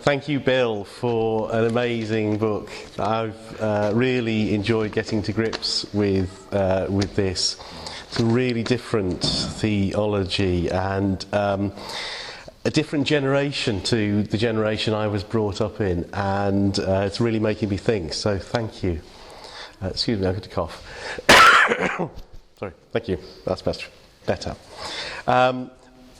Thank you, Bill, for an amazing book. I've really enjoyed getting to grips with this. It's a really different theology and a different generation to the generation I was brought up in, and it's really making me think. So thank you. Excuse me, I've got to cough. Sorry. Thank you. That's better.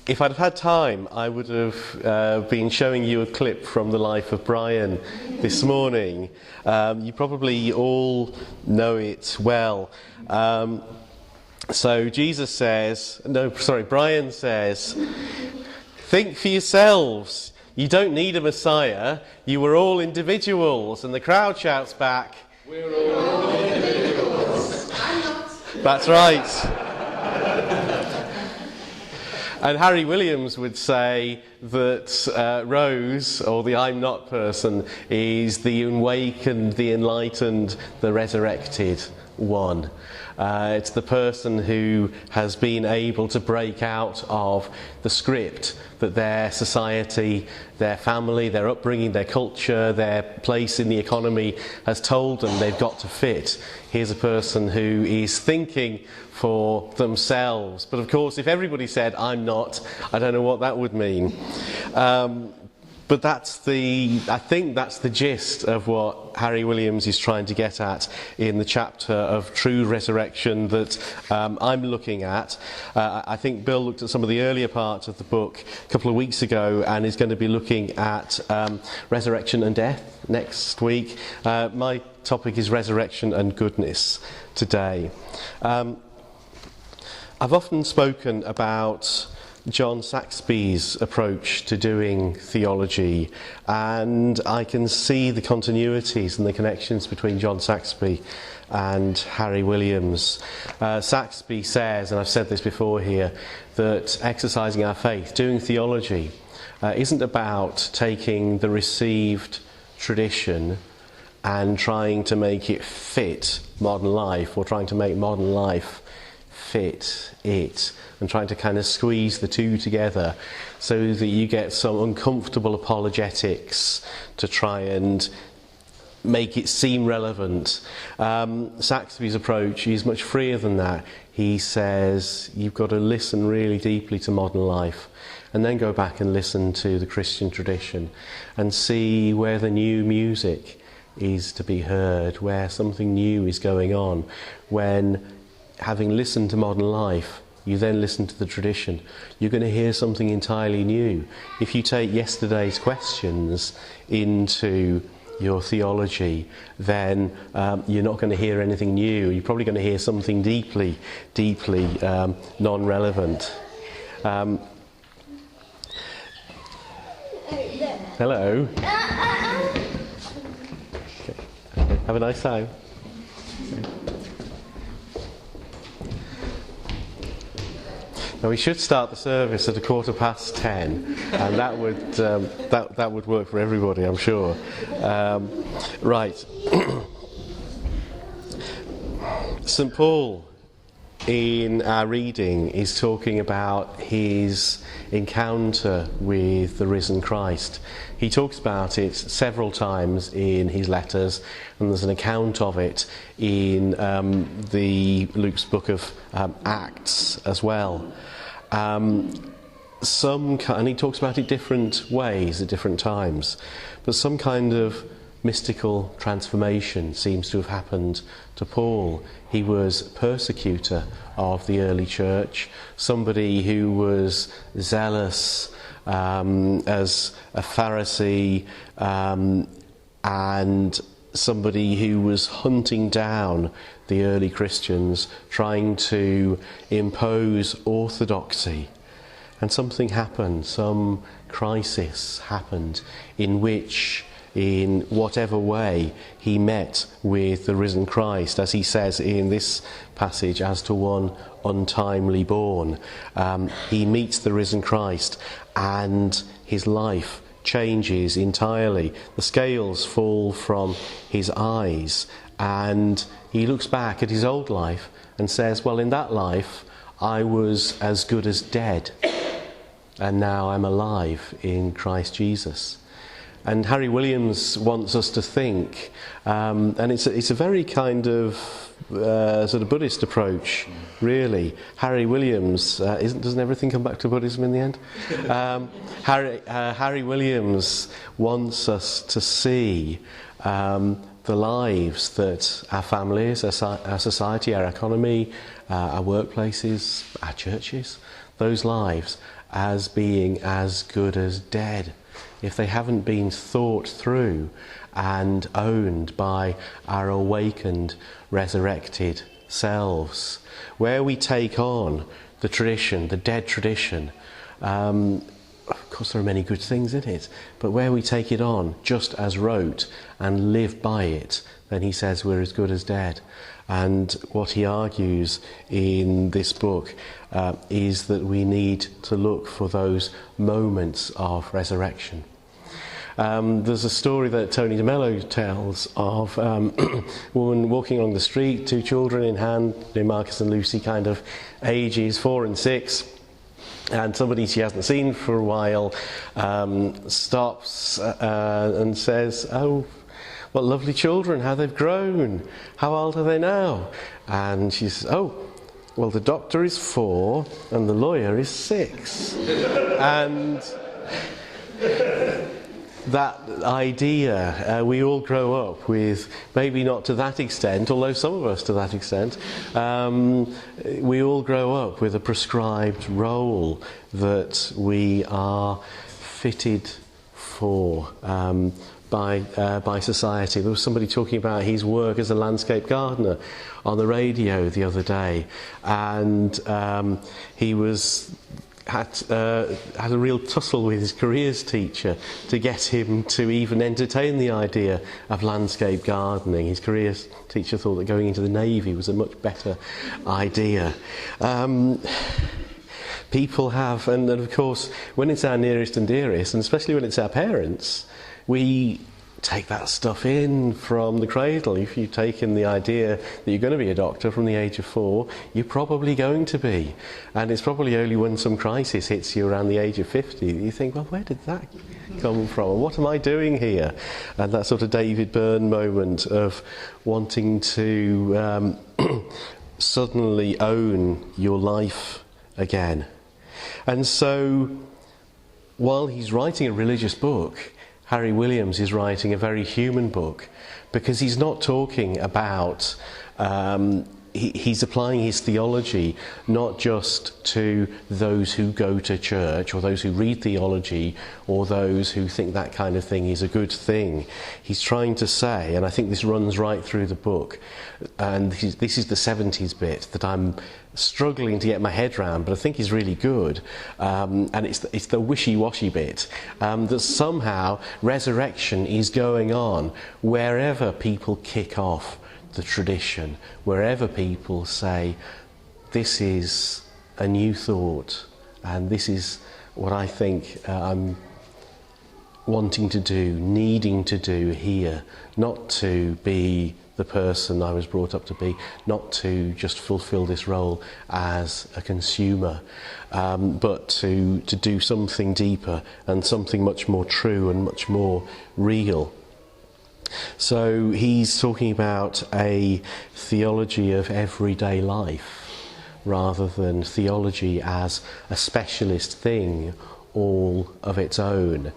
If I'd have had time, I would have been showing you a clip from the life of Brian this morning. You probably all know it well. So Brian says, "Think for yourselves. You don't need a Messiah. You were all individuals." And the crowd shouts back, "We're all individuals." I'm not. That's right. And Harry Williams would say that Rose, or the I'm not person, is the awakened, the enlightened, the resurrected one. It's the person who has been able to break out of the script that their society, their family, their upbringing, their culture, their place in the economy has told them they've got to fit. Here's a person who is thinking for themselves. But of course, if everybody said, "I'm not," I don't know what that would mean. But I think that's the gist of what Harry Williams is trying to get at in the chapter of true resurrection that I'm looking at. I think Bill looked at some of the earlier parts of the book a couple of weeks ago and is going to be looking at resurrection and death next week. My topic is resurrection and goodness today. I've often spoken about John Saxby's approach to doing theology, and I can see the continuities and the connections between John Saxby and Harry Williams. Saxby says, and I've said this before here, that exercising our faith, doing theology, isn't about taking the received tradition and trying to make it fit modern life, or trying to make modern life fit it, and trying to kind of squeeze the two together so that you get some uncomfortable apologetics to try and make it seem relevant. Saxby's approach is much freer than that. He says you've got to listen really deeply to modern life and then go back and listen to the Christian tradition and see where the new music is to be heard, where something new is going on. When, having listened to modern life, you then listen to the tradition, you're going to hear something entirely new. If you take yesterday's questions into your theology, then you're not going to hear anything new. You're probably going to hear something deeply non-relevant. Hello. Okay. Have a nice time. Now we should start the service at 10:15, and that would work for everybody, I'm sure. Right. St. Paul, in our reading, is talking about his encounter with the risen Christ. He talks about it several times in his letters, and there's an account of it in Luke's book of Acts as well. And he talks about it different ways at different times, but some kind of mystical transformation seems to have happened to Paul. He was persecutor of the early church, somebody who was zealous as a Pharisee, and somebody who was hunting down the early Christians, trying to impose orthodoxy. And something happened, some crisis happened, in which, in whatever way, he met with the risen Christ, as he says in this passage, as to one untimely born. He meets the risen Christ, and his life changes entirely. The scales fall from his eyes, and he looks back at his old life and says, well, in that life I was as good as dead, and now I'm alive in Christ Jesus. And Harry Williams wants us to think, and it's a very kind of sort of Buddhist approach, really. Harry Williams, doesn't everything come back to Buddhism in the end? Harry Williams wants us to see the lives that our families, our society, our economy, our workplaces, our churches, those lives as being as good as dead, if they haven't been thought through and owned by our awakened, resurrected selves, where we take on the tradition, the dead tradition. Of course, there are many good things in it, but where we take it on just as rote and live by it, then he says we're as good as dead. And what he argues in this book is that we need to look for those moments of resurrection. There's a story that Tony DeMello tells of a woman walking along the street, 2 children in hand, Marcus and Lucy, kind of ages 4 and 6. And somebody she hasn't seen for a while stops and says, "Oh, what lovely children, how they've grown. How old are they now?" And she says, "Oh, well, the doctor is 4 and the lawyer is 6. And that idea, we all grow up with, maybe not to that extent, although some of us to that extent, we all grow up with a prescribed role that we are fitted for by society. There was somebody talking about his work as a landscape gardener on the radio the other day, and he had a real tussle with his careers teacher to get him to even entertain the idea of landscape gardening. His careers teacher thought that going into the Navy was a much better idea. People have, and of course, when it's our nearest and dearest, and especially when it's our parents, we take that stuff in from the cradle. If you take in the idea that you're going to be a doctor from the age of 4, you're probably going to be. And it's probably only when some crisis hits you around the age of 50 that you think, well, where did that come from? What am I doing here? And that sort of David Byrne moment of wanting to suddenly own your life again. And so, while he's writing a religious book, Harry Williams is writing a very human book, because he's not talking about, he's applying his theology not just to those who go to church or those who read theology or those who think that kind of thing is a good thing. He's trying to say, and I think this runs right through the book, and this is the 70s bit that I'm struggling to get my head around, but I think is really good, and it's the wishy-washy bit, that somehow resurrection is going on wherever people kick off the tradition, wherever people say, this is a new thought, and this is what I think I'm wanting to do, needing to do here, not to be the person I was brought up to be, not to just fulfill this role as a consumer, but to do something deeper and something much more true and much more real. So he's talking about a theology of everyday life rather than theology as a specialist thing all of its own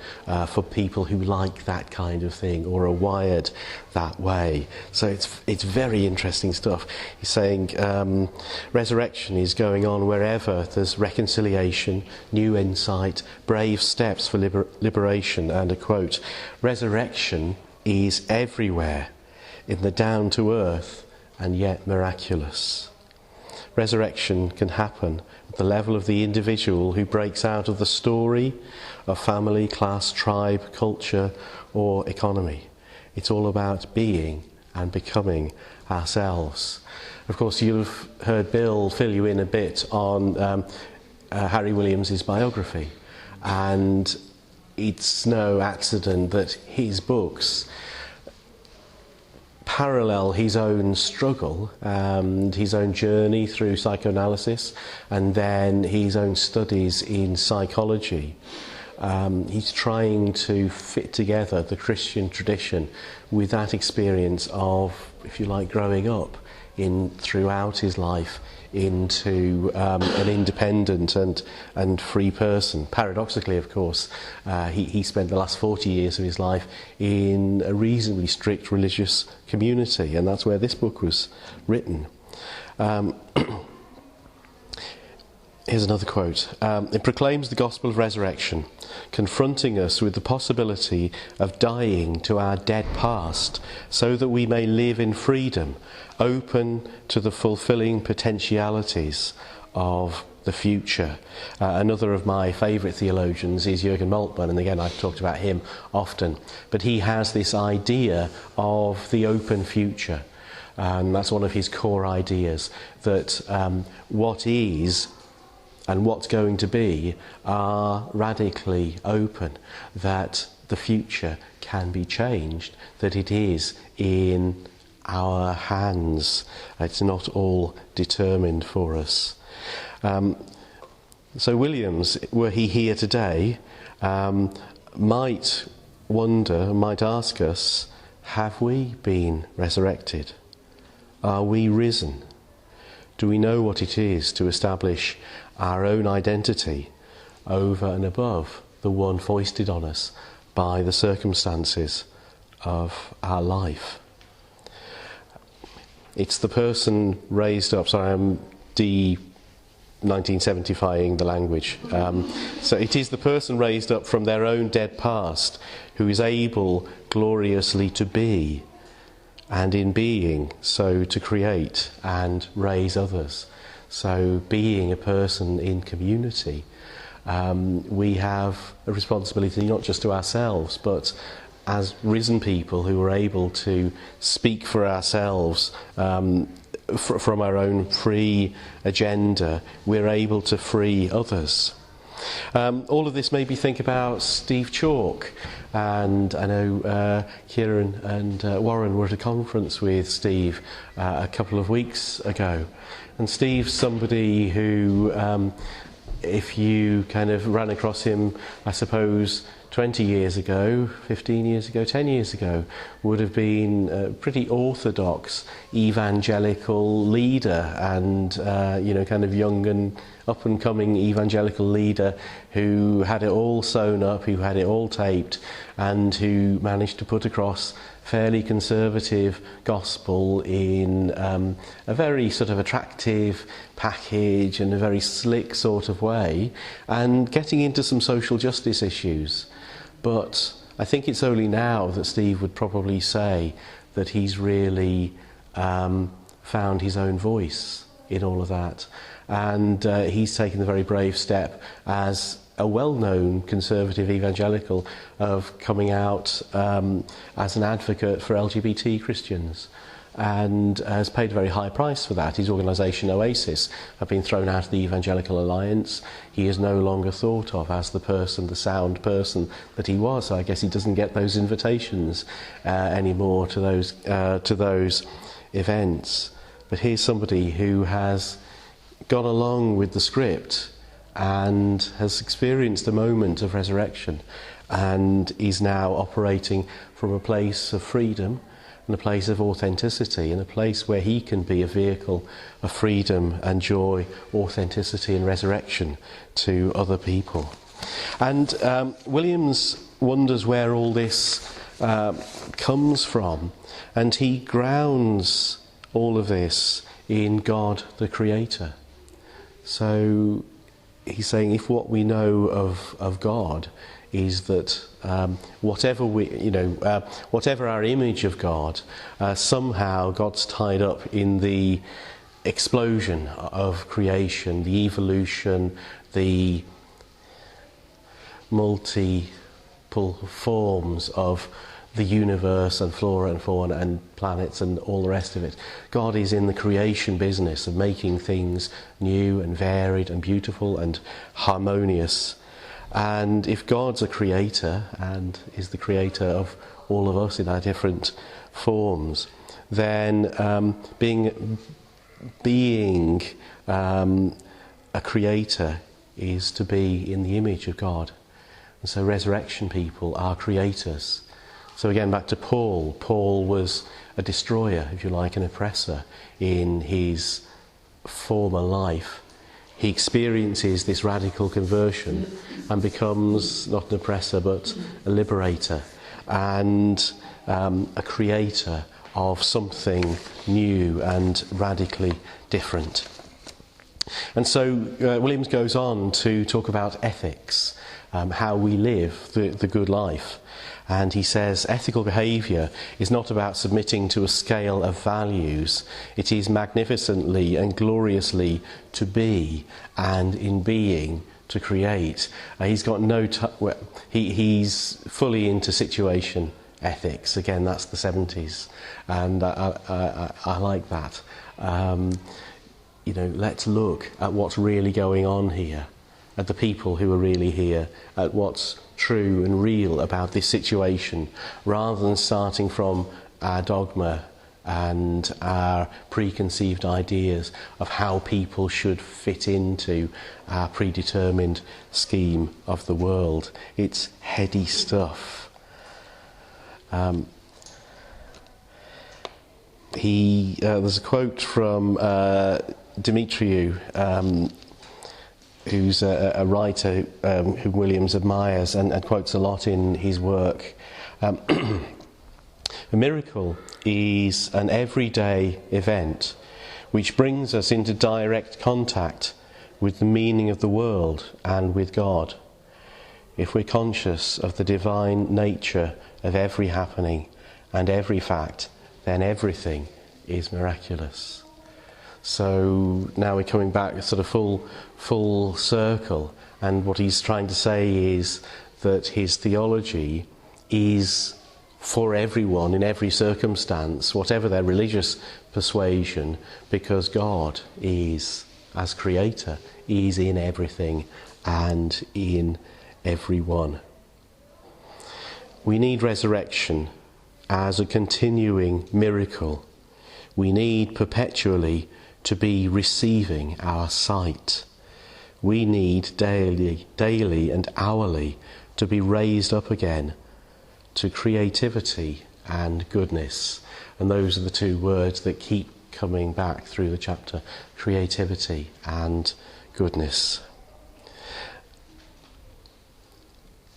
for people who like that kind of thing or are wired that way. So it's very interesting stuff. He's saying resurrection is going on wherever there's reconciliation, new insight, brave steps for liberation, and a quote, resurrection is everywhere, in the down-to-earth and yet miraculous. Resurrection can happen at the level of the individual who breaks out of the story of family, class, tribe, culture, or economy. It's all about being and becoming ourselves. Of course, you've heard Bill fill you in a bit on Harry Williams' biography, and it's no accident that his books parallel his own struggle and his own journey through psychoanalysis, and then his own studies in psychology, he's trying to fit together the Christian tradition with that experience of, if you like, growing up throughout his life into an independent and free person. Paradoxically, of course, he spent the last 40 years of his life in a reasonably strict religious community, and that's where this book was written. Here's another quote. It proclaims the gospel of resurrection, confronting us with the possibility of dying to our dead past so that we may live in freedom, open to the fulfilling potentialities of the future. Another of my favourite theologians is Jürgen Moltmann, and again I've talked about him often, but he has this idea of the open future, and that's one of his core ideas, that what is and what's going to be are radically open, that the future can be changed, that it is in our hands. It's not all determined for us. So Williams, were he here today, might wonder, might ask us, have we been resurrected? Are we risen? Do we know what it is to establish our own identity over and above the one foisted on us by the circumstances of our life? It's the person raised up, sorry, I'm de-1975ing the language. So it is the person raised up from their own dead past who is able gloriously to be, and in being, so to create and raise others. So being a person in community, we have a responsibility not just to ourselves, but as risen people who are able to speak for ourselves from our own free agenda, we're able to free others. All of this made me think about Steve Chalk, and I know Kieran and Warren were at a conference with Steve a couple of weeks ago, and Steve's somebody who, if you kind of ran across him, I suppose 20 years ago, 15 years ago, 10 years ago, would have been a pretty orthodox evangelical leader, and kind of young and up and coming evangelical leader who had it all sewn up, who had it all taped, and who managed to put across fairly conservative gospel in a very sort of attractive package and a very slick sort of way, and getting into some social justice issues. But I think it's only now that Steve would probably say that he's really found his own voice in all of that. And he's taken the very brave step as a well-known conservative evangelical of coming out as an advocate for LGBT Christians, and has paid a very high price for that. His organisation Oasis have been thrown out of the Evangelical Alliance. He is no longer thought of as the person, the sound person that he was. So I guess he doesn't get those invitations anymore to those events. But here's somebody who has gone along with the script and has experienced a moment of resurrection, and is now operating from a place of freedom and a place of authenticity, and a place where he can be a vehicle of freedom and joy, authenticity and resurrection to other people. And Williams wonders where all this comes from, and he grounds all of this in God the Creator. So he's saying, if what we know of God is that whatever our image of God, somehow God's tied up in the explosion of creation, the evolution, the multiple forms of the universe and flora and fauna and planets and all the rest of it. God is in the creation business of making things new and varied and beautiful and harmonious. And if God's a creator and is the creator of all of us in our different forms, then being a creator is to be in the image of God. And so resurrection people are creators. So again, back to Paul. Paul was a destroyer, if you like, an oppressor in his former life. He experiences this radical conversion and becomes not an oppressor but a liberator and a creator of something new and radically different. And so Williams goes on to talk about ethics, how we live the good life. And he says, ethical behaviour is not about submitting to a scale of values. It is magnificently and gloriously to be, and in being, to create. He's got he's fully into situation ethics. Again, that's the 70s. And I like that. Let's look at what's really going on here, at the people who are really here, at what's true and real about this situation, rather than starting from our dogma and our preconceived ideas of how people should fit into our predetermined scheme of the world. It's heady stuff. There's a quote from Demetriou, who's a writer whom Williams admires and quotes a lot in his work. A miracle is an everyday event which brings us into direct contact with the meaning of the world and with God. If we're conscious of the divine nature of every happening and every fact, then everything is miraculous. So now we're coming back sort of full circle, and what he's trying to say is that his theology is for everyone in every circumstance, whatever their religious persuasion, because God is, as creator, is in everything and in everyone. We need resurrection as a continuing miracle. We need perpetually to be receiving our sight. We need daily and hourly to be raised up again to creativity and goodness. And those are the two words that keep coming back through the chapter: creativity and goodness.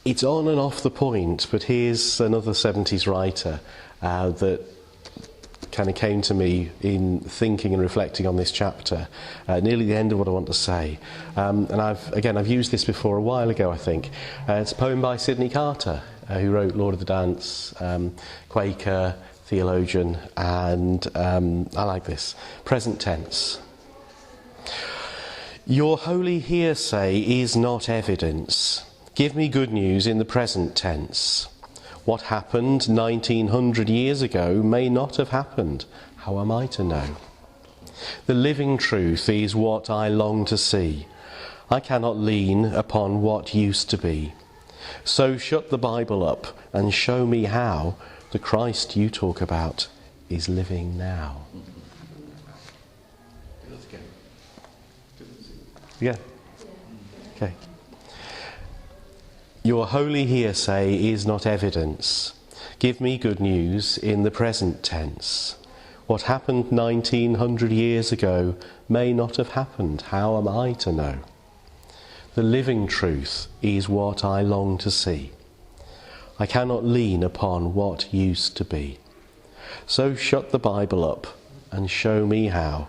It's on and off the point, but here's another 70s writer that kind of came to me in thinking and reflecting on this chapter, nearly the end of what I want to say. And I've used this before a while ago, I think. It's a poem by Sidney Carter, who wrote Lord of the Dance, Quaker, theologian, and I like this. Present tense. Your holy hearsay is not evidence. Give me good news in the present tense. What happened 1900 years ago may not have happened. How am I to know? The living truth is what I long to see. I cannot lean upon what used to be. So shut the Bible up and show me how the Christ you talk about is living now. Yeah. Okay. Your holy hearsay is not evidence. Give me good news in the present tense. What happened 1900 years ago may not have happened. How am I to know? The living truth is what I long to see. I cannot lean upon what used to be. So shut the Bible up and show me how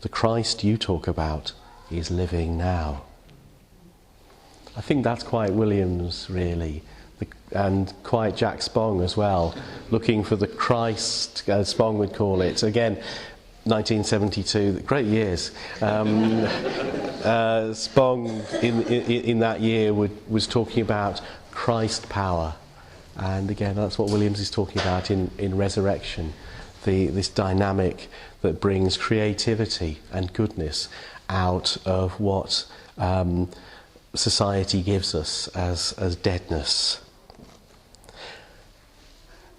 the Christ you talk about is living now. I think that's quite Williams, really, and quite Jack Spong as well, looking for the Christ, as Spong would call it. Again, 1972, great years. Spong in that year was talking about Christ power, and again, that's what Williams is talking about in Resurrection, this dynamic that brings creativity and goodness out of what society gives us as deadness.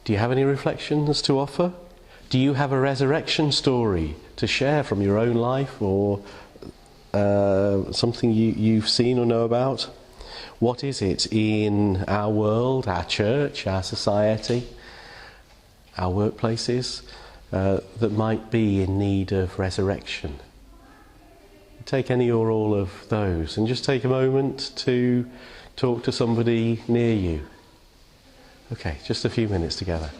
Do you have any reflections to offer? Do you have a resurrection story to share from your own life, or something you've seen or know about? What is it in our world, our church, our society, our workplaces that might be in need of resurrection? Take any or all of those and just take a moment to talk to somebody near you. Okay, just a few minutes together.